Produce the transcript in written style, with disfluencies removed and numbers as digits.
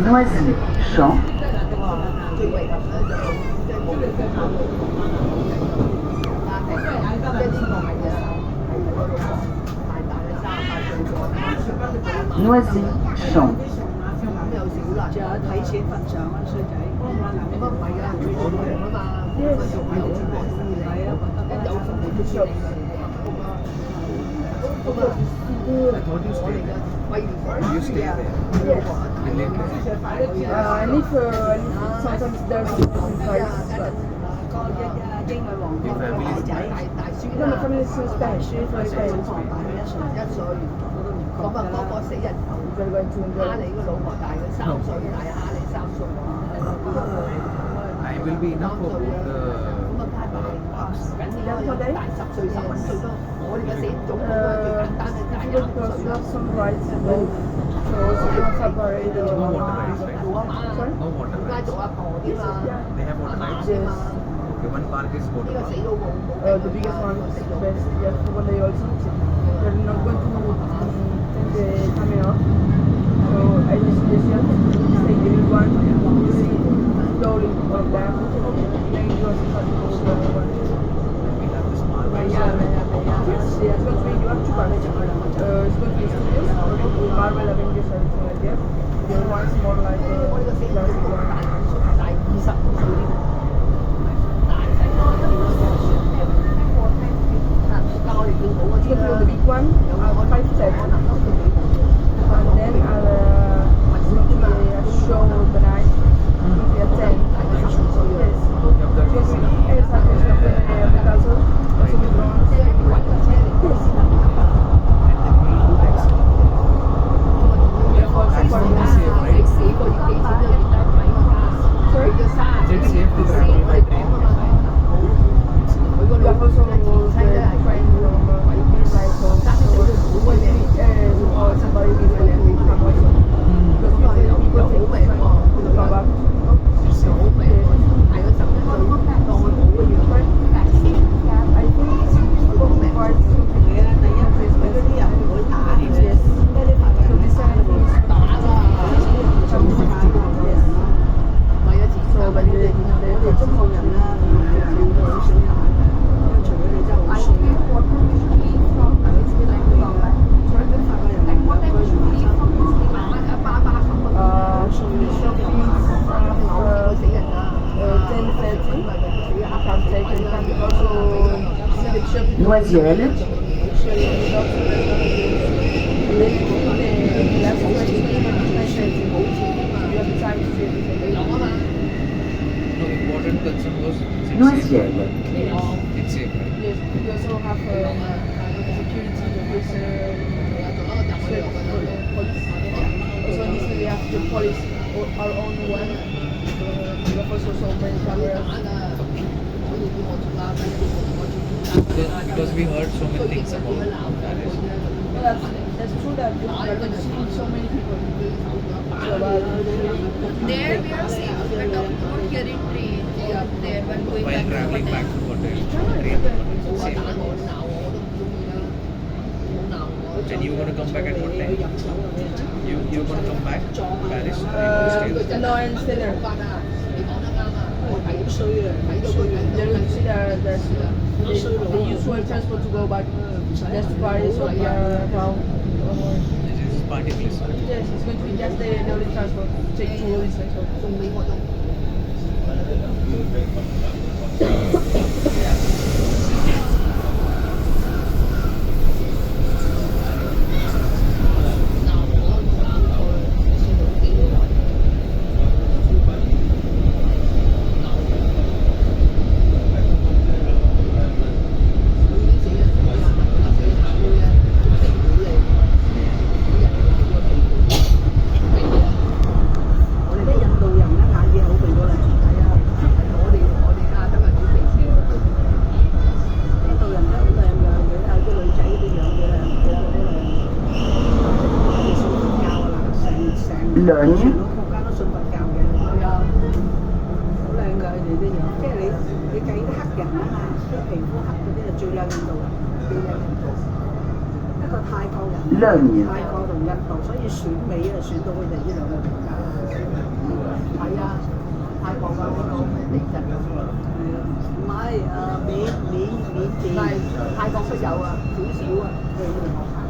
Noisy, Champ. Noisy, Champ. 仲有睇錢瞓上啊，衰仔。咁啊唔係㗎，最重要啊嘛。係啊，I live sometimes there's some price, but 英女王個大仔， no, my family is Spanish, so 佢 I 細 can 個大佢1歲，我都唔覺㗎啦。嗰個死人頭 enjoy going to 蝦 enjoy. 你個老婆大佢3歲，大蝦你3歲。I will be enough for both 咁啊，太白緊要啦，大10歲、11歲都，我哋嘅死總統啊最簡單嘅大Because you have some rights and all, so you don't separate no water rights, the... right? Sorry? No water 而家 rights. 做阿婆添嘛， They have water rights. Yes. Okay, one park is 呢 water 個 park. 死佬冇 The biggest one is the best, yes, but they also they're not going to take the camera off. So I just suggest take the big one, see slowly all of them, then you also have to go to the other one. We have this park. Yes, it's going to be, you have two parts. It's going to be studios, with Marvel Avengers, everything like that. The other one is more like a 我呢個死佬 classic 大 one. 大25歲呢個。大細個但我哋跳舞嗰 It's 啲 going to be 啦 the big one, 5 sets. And then it's going to be a show of the night. It's going to be at 10. Yes. It's going to be Elsa Christopher of the castle. Also with drones. Yes. We have also That's for not the same, right? Sorry? Is it safe to travel by train? We have also the friend from like or somebody who is going to come also. Because usually people take time to come back. I think both parts yes. So this time I think it's yes. So but the 中國人啦，好少人，除咗你真係好少。法國人嚟講，佢送啲 Noisiel, No, important concern was Noisiel, it's safe, right? Yes, we also have security with police. Also, in this we have the police, our own one. We have also so many cameras. Because we heard so many things about Paris. No, that's true that we are going to see so many people. So, There we are safe, but not here in train or there when going While back to traveling back hotel. to hotel, train, safe. And you gonna come back at what time? You're gonna come back to Paris? Or you gonna stay there? no, I'm still there. 好衰啊！睇到佢 They're going to see the usual transport to go back. Just to Paris or around. This is party place. Yes, it's going to be just the only transport. Take 2 hours. So. 仲美國仲。我哋啲印度人咧眼嘢好肥過嚟睇啊！我哋今日準備先。印度人都好靚㗎，佢啊啲女仔啲樣嘅靚，個個都靚。我哋信佛教啊嗱，成全個國家都信佛教嘅。係啊，好靚㗎佢哋啲樣，即係你計啲黑人啊嘛，啲皮膚黑嗰啲就最靚印度人，最靚印度。一個泰國人、泰國同印度，所以選美啊選到佢哋呢兩個國家。係啊，泰國啊嗰度地震啊，唔係緬甸，泰國都有啊，少少啊。